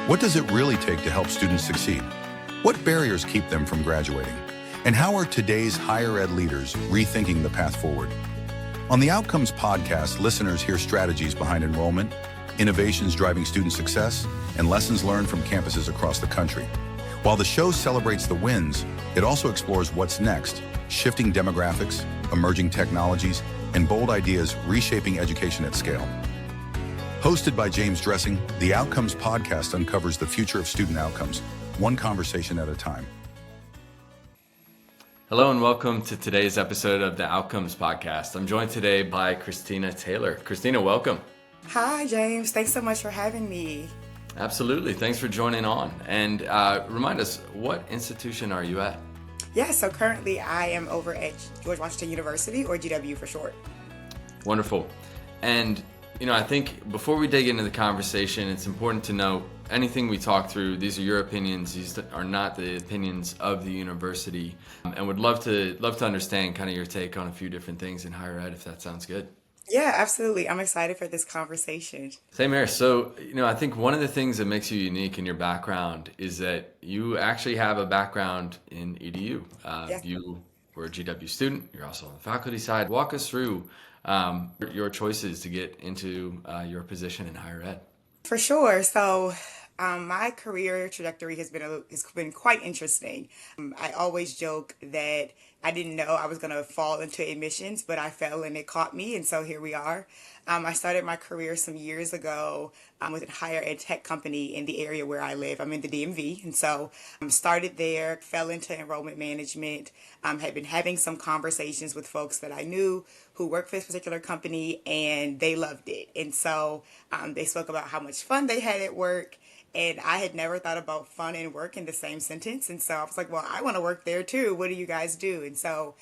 What does it really take to help students succeed? What barriers keep them from graduating? And how are today's higher ed leaders rethinking the path forward? On the Outcomes podcast, listeners hear strategies behind enrollment, innovations driving student success, and lessons learned from campuses across the country. While the show celebrates the wins, it also explores what's next, shifting demographics, emerging technologies, and bold ideas reshaping education at scale. Hosted by James Dressing, the Outcomes podcast uncovers the future of student outcomes, one conversation at a time. Hello and welcome to today's episode of the Outcomes podcast. I'm joined today by Christina Taylor. Christina, welcome. Hi, James. Thanks so much for having me. Absolutely. Thanks for joining on. And remind us, what institution are you at? Yeah, so currently I am over at George Washington University, or GW for short. Wonderful. And I think before we dig into the conversation, it's important to note anything we talk through, these are your opinions. These are not the opinions of the university. And would love to understand kind of your take on a few different things in higher ed, if that sounds good. Yeah, absolutely. I'm excited for this conversation. Same here. So, I think one of the things that makes you unique in your background is that you actually have a background in EDU. Yeah. You were a GW student. You're also on the faculty side. Walk us through your choices to get into your position in higher ed. For sure. So my career trajectory has been quite interesting. I always joke that I didn't know I was going to fall into admissions, but I fell and it caught me. And so here we are. I started my career some years ago with a higher ed tech company in the area where I live. I'm in the DMV. And so started there, fell into enrollment management, had been having some conversations with folks that I knew who worked for this particular company, and they loved it. And so they spoke about how much fun they had at work. And I had never thought about fun and work in the same sentence. And so I was like, well, I want to work there too. What do you guys do? And so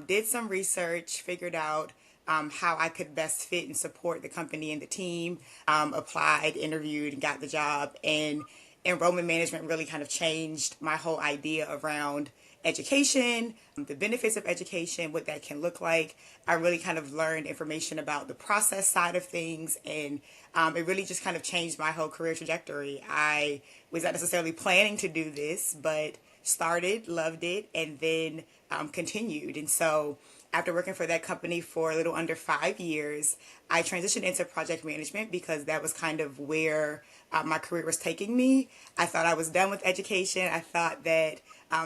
did some research, figured out how I could best fit and support the company and the team, applied, interviewed, and got the job. And enrollment management really kind of changed my whole idea around education, the benefits of education, what that can look like. I really kind of learned information about the process side of things, and it really just kind of changed my whole career trajectory. I was not necessarily planning to do this, but started, loved it, and then continued. And so after working for that company for a little under 5 years, I transitioned into project management because that was kind of where my career was taking me. I thought I was done with education. I thought that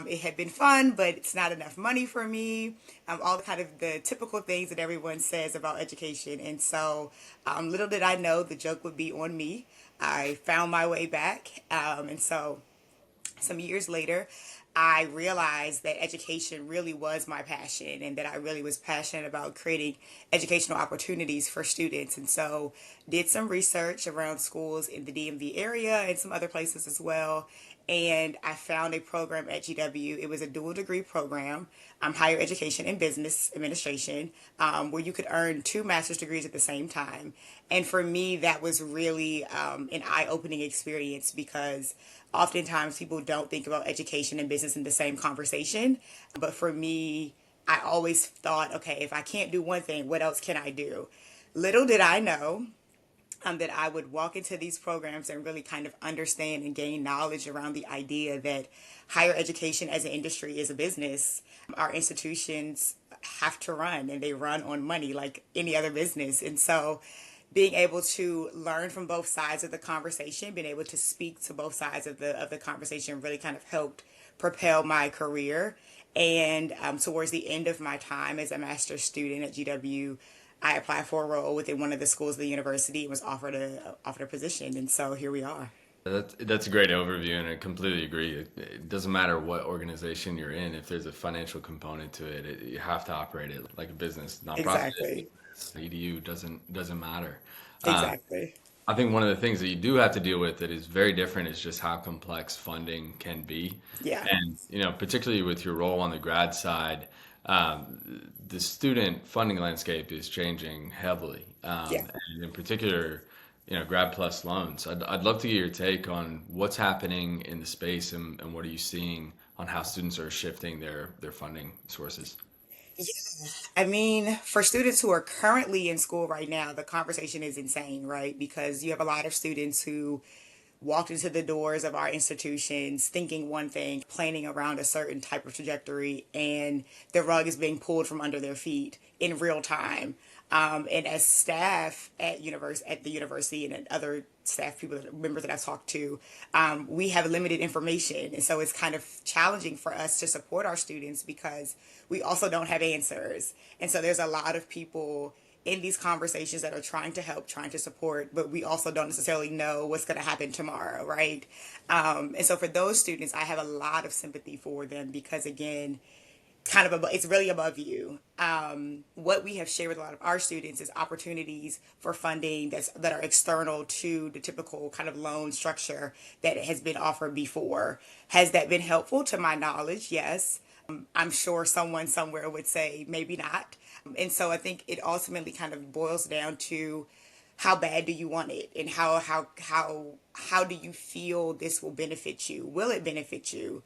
it had been fun, but it's not enough money for me. All kind of the typical things that everyone says about education. And so little did I know the joke would be on me. I found my way back. And so some years later, I realized that education really was my passion and that I really was passionate about creating educational opportunities for students. And so did some research around schools in the DMV area and some other places as well. And I found a program at GW. It was a dual degree program, higher education and business administration, where you could earn 2 master's degrees at the same time. And for me, that was really an eye-opening experience because oftentimes people don't think about education and business in the same conversation. But for me, I always thought, okay, if I can't do one thing, what else can I do? Little did I know that I would walk into these programs and really kind of understand and gain knowledge around the idea that higher education as an industry is a business. Our institutions have to run, and they run on money like any other business. And so being able to learn from both sides of the conversation, being able to speak to both sides of the conversation really kind of helped propel my career. And towards the end of my time as a master's student at GW, I applied for a role within one of the schools of the university and was offered a position. And so here we are. That's a great overview, and I completely agree. It doesn't matter what organization you're in. If there's a financial component to it, you have to operate it like a business, nonprofit. Exactly. EDU doesn't matter. Exactly. I think one of the things that you do have to deal with that is very different is just how complex funding can be. Yeah. And particularly with your role on the grad side, the student funding landscape is changing heavily. And in particular, grad plus loans. I'd love to get your take on what's happening in the space and what are you seeing on how students are shifting their funding sources. Yeah. I mean, for students who are currently in school right now, the conversation is insane, right? Because you have a lot of students who walked into the doors of our institutions thinking one thing, planning around a certain type of trajectory, and the rug is being pulled from under their feet in real time. And as staff at the university and at other staff people, members that I've talked to, we have limited information, and so it's kind of challenging for us to support our students because we also don't have answers. And so there's a lot of people in these conversations that are trying to help, trying to support, but we also don't necessarily know what's going to happen tomorrow, right? And so for those students, I have a lot of sympathy for them because, again, it's really above you. What we have shared with a lot of our students is opportunities for funding that are external to the typical kind of loan structure that has been offered before. Has that been helpful? To my knowledge, yes. I'm sure someone somewhere would say maybe not. And so I think it ultimately kind of boils down to how bad do you want it, and how do you feel this will benefit you? Will it benefit you?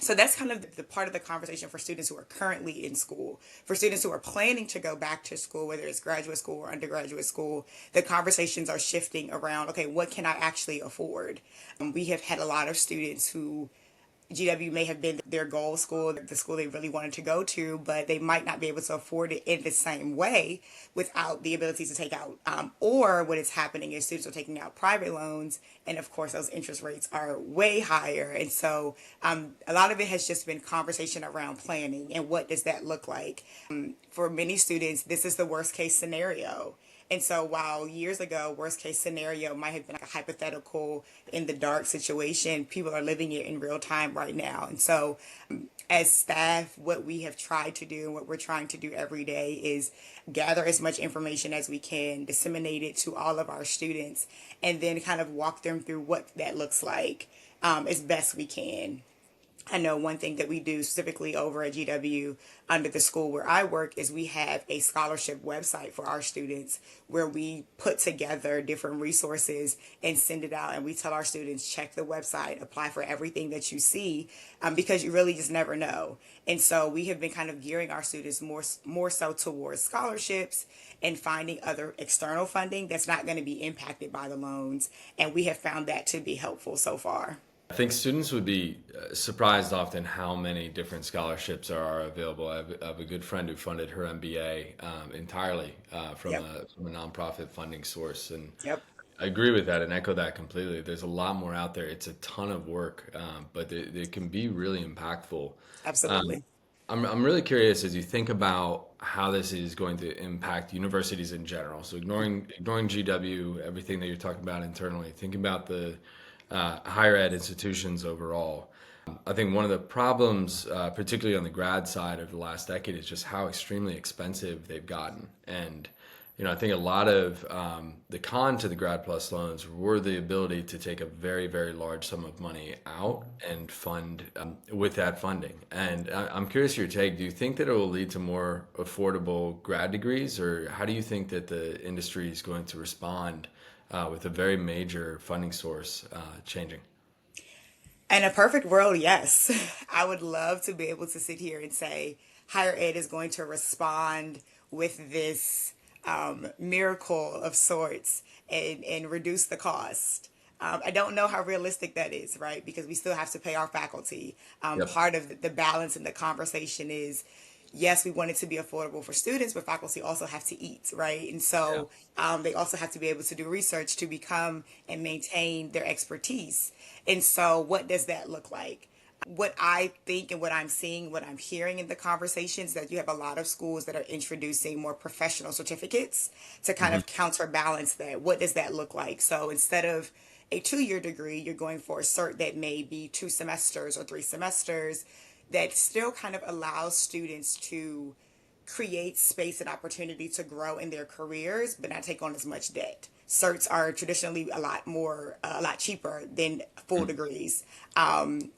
So that's kind of the part of the conversation for students who are currently in school. For students who are planning to go back to school, whether it's graduate school or undergraduate school, the conversations are shifting around, okay, what can I actually afford? We have had a lot of students who GW may have been their goal school, the school they really wanted to go to, but they might not be able to afford it in the same way without the ability to take out. Or what is happening is students are taking out private loans, and of course, those interest rates are way higher. And so a lot of it has just been conversation around planning and what does that look like. For many students, this is the worst case scenario. And so while years ago, worst case scenario might have been like a hypothetical in the dark situation, people are living it in real time right now. And so as staff, what we have tried to do and what we're trying to do every day is gather as much information as we can, disseminate it to all of our students, and then kind of walk them through what that looks like as best we can. I know one thing that we do specifically over at GW under the school where I work is we have a scholarship website for our students where we put together different resources and send it out. And we tell our students, check the website, apply for everything that you see, because you really just never know. And so we have been kind of gearing our students more so towards scholarships and finding other external funding that's not going to be impacted by the loans. And we have found that to be helpful so far. I think students would be surprised often how many different scholarships are available. I have a good friend who funded her MBA entirely from Yep. from a nonprofit funding source, and Yep. I agree with that and echo that completely. There's a lot more out there. It's a ton of work, but they can be really impactful. Um, Absolutely. I'm really curious as you think about how this is going to impact universities in general. So ignoring GW, everything that you're talking about internally, thinking about the higher ed institutions overall. I think one of the problems, particularly on the grad side of the last decade, is just how extremely expensive they've gotten. And I think a lot of the con to the Grad Plus loans were the ability to take a very, very large sum of money out and fund with that funding. And I'm curious your take. Do you think that it will lead to more affordable grad degrees, or how do you think that the industry is going to respond with a very major funding source changing? In a perfect world, yes. I would love to be able to sit here and say higher ed is going to respond with this miracle of sorts and reduce the cost. I don't know how realistic that is, right? Because we still have to pay our faculty. Yep. Part of the balance in the conversation is yes, we want it to be affordable for students, but faculty also have to eat, right? And Yeah. so they also have to be able to do research to become and maintain their expertise. And so, what does that look like? What I think and what I'm seeing, what I'm hearing in the conversations, that you have a lot of schools that are introducing more professional certificates to kind Mhm. of counterbalance that. What does that look like? So instead of a 2 year degree, you're going for a cert that may be 2 semesters or 3 semesters that still kind of allows students to create space and opportunity to grow in their careers, but not take on as much debt. Certs are traditionally a lot cheaper than full degrees.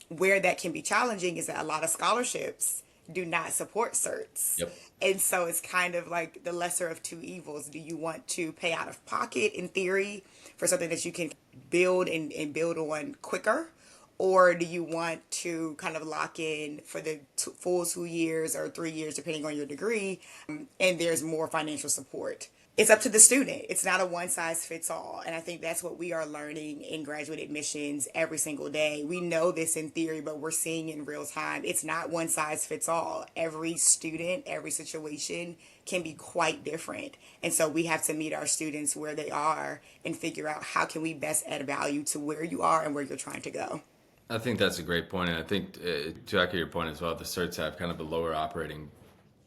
Where that can be challenging is that a lot of scholarships do not support certs. Yep. And so it's kind of like the lesser of two evils. Do you want to pay out of pocket in theory for something that you can build and build on quicker? Or do you want to kind of lock in for the full 2 years or 3 years, depending on your degree, and there's more financial support? It's up to the student. It's not a one size fits all. And I think that's what we are learning in graduate admissions every single day. We know this in theory, but we're seeing in real time. It's not one size fits all. Every student, every situation can be quite different. And so we have to meet our students where they are and figure out how can we best add value to where you are and where you're trying to go. I think that's a great point, and I think to echo your point as well, the certs have kind of a lower operating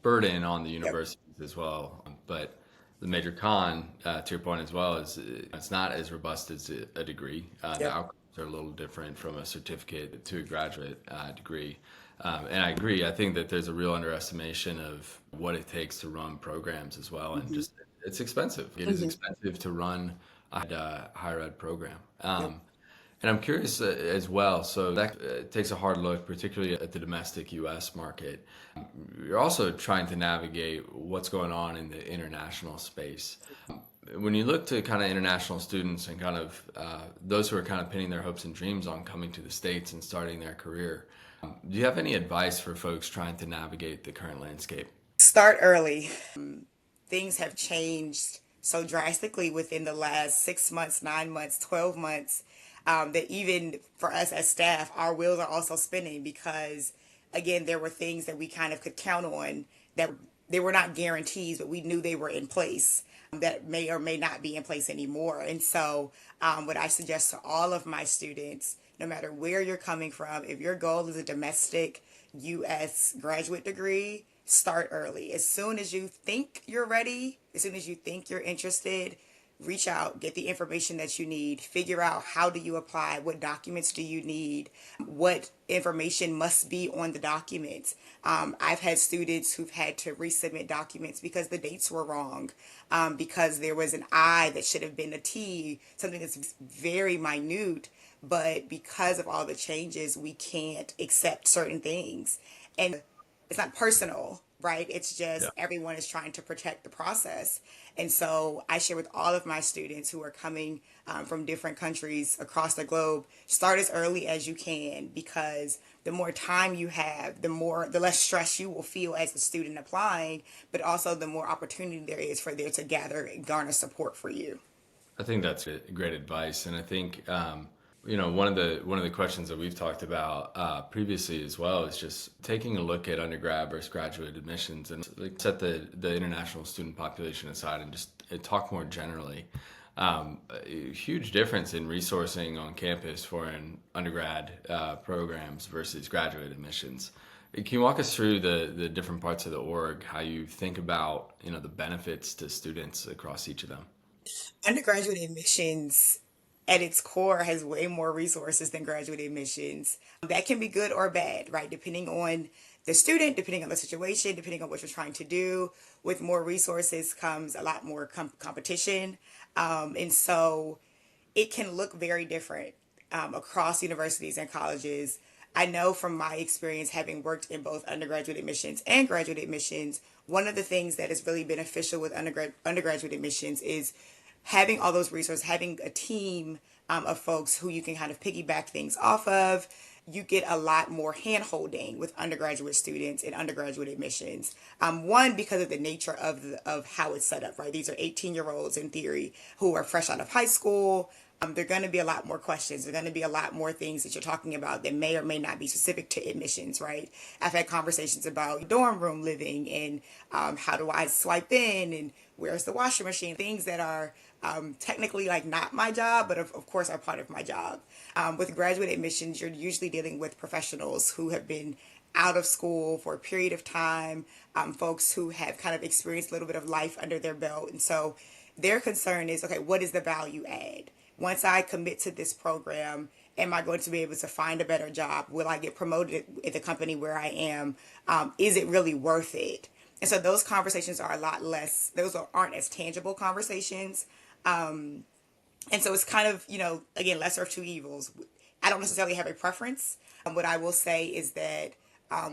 burden on the Yep. universities as well. But the major con, to your point as well, is it's not as robust as a degree. The Yep. outcomes are a little different from a certificate to a graduate degree. And I agree. I think that there's a real underestimation of what it takes to run programs as well, and Hmm. just it's expensive. It is Hmm. expensive to run a higher ed program. Yep. And I'm curious as well. So that takes a hard look, particularly at the domestic U.S. market. You're also trying to navigate what's going on in the international space. When you look to kind of international students and kind of those who are kind of pinning their hopes and dreams on coming to the States and starting their career, do you have any advice for folks trying to navigate the current landscape? Start early. Things have changed so drastically within the last 6 months, 9 months, 12 months, that even for us as staff, our wheels are also spinning because, again, there were things that we kind of could count on that they were not guarantees, but we knew they were in place that may or may not be in place anymore. And so, what I suggest to all of my students, no matter where you're coming from, if your goal is a domestic U.S. graduate degree, start early. As soon as you think you're ready, as soon as you think you're interested, reach out, get the information that you need, figure out how do you apply, what documents do you need, what information must be on the documents. I've had students who've had to resubmit documents because the dates were wrong, because there was an I that should have been a T, something that's very minute, but because of all the changes, we can't accept certain things. And it's not personal, right? It's just everyone is trying to protect the process. And so I share with all of my students who are coming from different countries across the globe, start as early as you can because the more time you have, the less stress you will feel as a student applying, but also the more opportunity there is for there to gather and garner support for you. I think that's great advice, and I think one of the questions that we've talked about previously as well is just taking a look at undergrad versus graduate admissions, and like set the international student population aside and just talk more generally. A huge difference in resourcing on campus for an undergrad programs versus graduate admissions. Can you walk us through the different parts of the org, how you think about the benefits to students across each of them? Undergraduate admissions at its core has way more resources than graduate admissions. That can be good or bad, right? Depending on the student, depending on the situation, depending on what you're trying to do. With more resources comes a lot more competition. And so it can look very different across universities and colleges. I know from my experience having worked in both undergraduate admissions and graduate admissions, one of the things that is really beneficial with undergraduate admissions is having all those resources, having a team of folks who you can kind of piggyback things off of. You get a lot more hand holding with undergraduate students in undergraduate admissions. One, because of the nature of how it's set up, right? These are 18-year-olds in theory who are fresh out of high school. There are going to be a lot more questions. There are going to be a lot more things that you're talking about that may or may not be specific to admissions, right? I've had conversations about dorm room living and how do I swipe in and where's the washing machine, things that are technically like not my job, but of course are part of my job. With graduate admissions, you're usually dealing with professionals who have been out of school for a period of time, folks who have kind of experienced a little bit of life under their belt. And so their concern is, okay, what is the value add? Once I commit to this program, am I going to be able to find a better job? Will I get promoted at the company where I am? Is it really worth it? And so those conversations are a lot less, aren't as tangible conversations. And so it's kind of, again, lesser of two evils. I don't necessarily have a preference. What I will say is that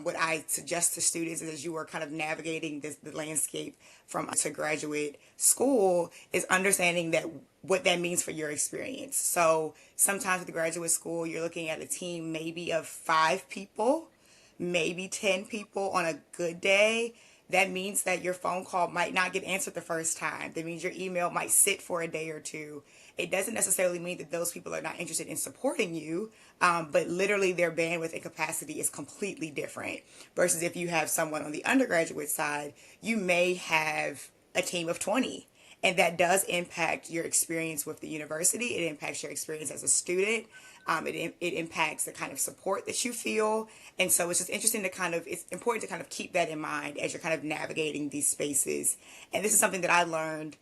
what I suggest to students is as you are kind of navigating the landscape from to graduate school is understanding that what that means for your experience. So sometimes with the graduate school, you're looking at a team maybe of 5 people, maybe 10 people on a good day That means that your phone call might not get answered the first time. That means your email might sit for a day or two. It doesn't necessarily mean that those people are not interested in supporting you, but literally their bandwidth and capacity is completely different. Versus if you have someone on the undergraduate side, you may have a team of 20. And that does impact your experience with the university. It impacts your experience as a student. It impacts the kind of support that you feel. And so it's just interesting to it's important to kind of keep that in mind as you're kind of navigating these spaces. And this is something that I learned,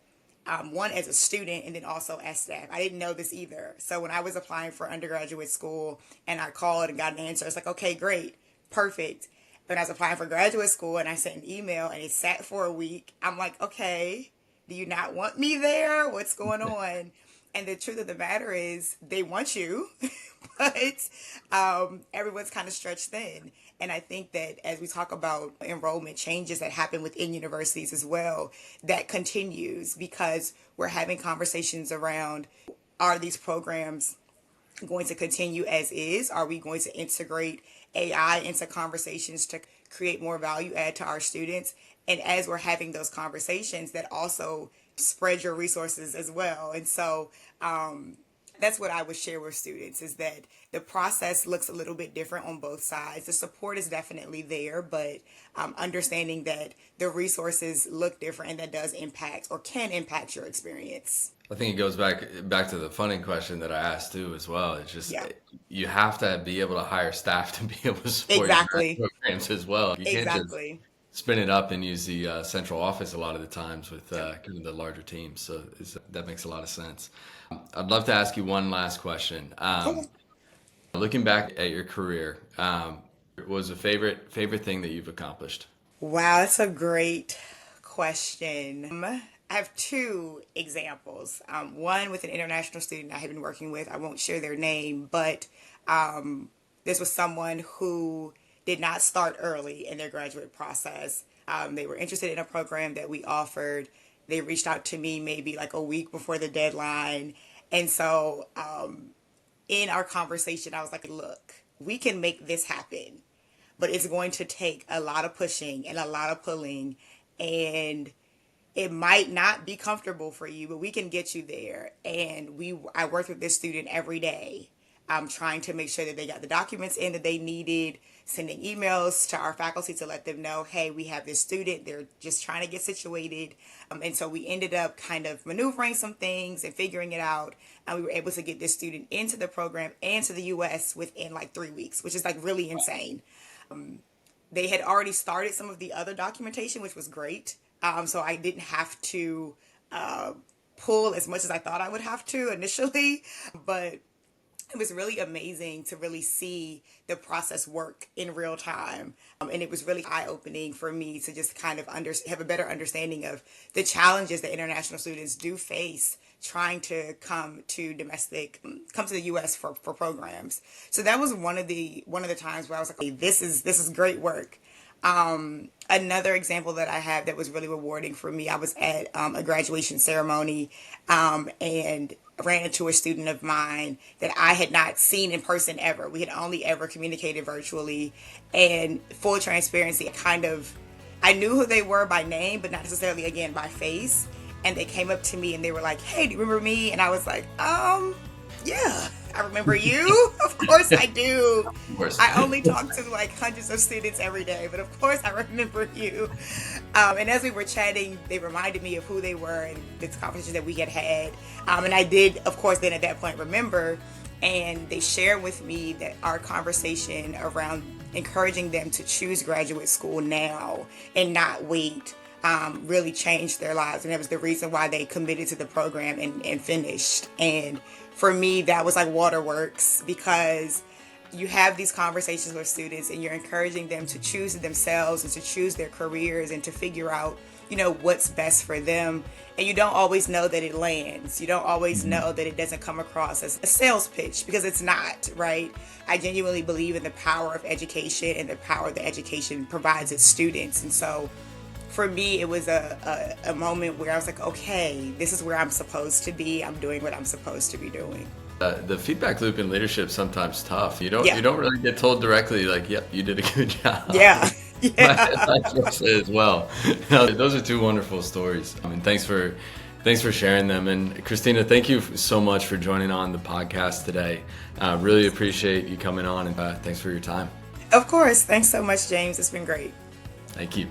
one as a student and then also as staff. I didn't know this either. So when I was applying for undergraduate school and I called and got an answer, it's like, okay, great, perfect. When I was applying for graduate school and I sent an email and it sat for a week, I'm like, okay, do you not want me there? What's going on? And the truth of the matter is they want you, but everyone's kind of stretched thin. And I think that as we talk about enrollment changes that happen within universities as well, that continues because we're having conversations around, are these programs going to continue as is? Are we going to integrate AI into conversations to create more value add to our students? And as we're having those conversations, that also spread your resources as well. And so that's what I would share with students is that the process looks a little bit different on both sides. The support is definitely there, but understanding that the resources look different and that does impact or can impact your experience. I think it goes back to the funding question that I asked too as well. It's just Yeah, you have to be able to hire staff to be able to support your grad exactly. programs as well. You can't just Exactly. spin it up and use the central office a lot of the times with kind of the larger teams. So that makes a lot of sense. I'd love to ask you one last question. Okay. Looking back at your career, what was a favorite thing that you've accomplished? Wow, that's a great question. I have two examples. One with an international student I had been working with. I won't share their name, but this was someone who did not start early in their graduate process. They were interested in a program that we offered. They reached out to me maybe like a week before the deadline. And so in our conversation, I was like, look, we can make this happen, but it's going to take a lot of pushing and a lot of pulling. And it might not be comfortable for you, but we can get you there. And I worked with this student every day. I'm trying to make sure that they got the documents in that they needed, sending emails to our faculty to let them know, hey, we have this student. They're just trying to get situated. And so we ended up kind of maneuvering some things and figuring it out. And we were able to get this student into the program and to the US within like 3 weeks, which is like really insane. They had already started some of the other documentation, which was great. So I didn't have to pull as much as I thought I would have to initially, but it was really amazing to really see the process work in real time. And it was really eye-opening for me to just kind of have a better understanding of the challenges that international students do face trying to come to the US for programs. So that was one of the times where I was like, hey, this is great work. Another example that I have that was really rewarding for me, I was at a graduation ceremony and ran into a student of mine that I had not seen in person ever. We had only ever communicated virtually. And full transparency, I knew who they were by name, but not necessarily, again, by face. And they came up to me and they were like, hey, do you remember me? And I was like, yeah, I remember you. Of course I do. Of course. I only talk to like hundreds of students every day, but of course I remember you. And as we were chatting, they reminded me of who they were and this conversation that we had had. And I did, of course, then at that point remember. And they shared with me that our conversation around encouraging them to choose graduate school now and not wait really changed their lives. And that was the reason why they committed to the program and finished. And for me, that was like waterworks because you have these conversations with students and you're encouraging them to choose themselves and to choose their careers and to figure out, what's best for them. And you don't always know that it lands. You don't always know that it doesn't come across as a sales pitch because it's not, right? I genuinely believe in the power of education and the power that education provides its students. And so for me, it was a moment where I was like, okay, this is where I'm supposed to be. I'm doing what I'm supposed to be doing. The feedback loop in leadership is sometimes tough. You don't Yeah. really get told directly like, "Yep, you did a good job." Yeah. Yeah. Vice versa as well. No, those are two wonderful stories. I mean, thanks for sharing them. And Christina, thank you so much for joining on the podcast today. Really appreciate you coming on, and thanks for your time. Of course. Thanks so much, James. It's been great. Thank you.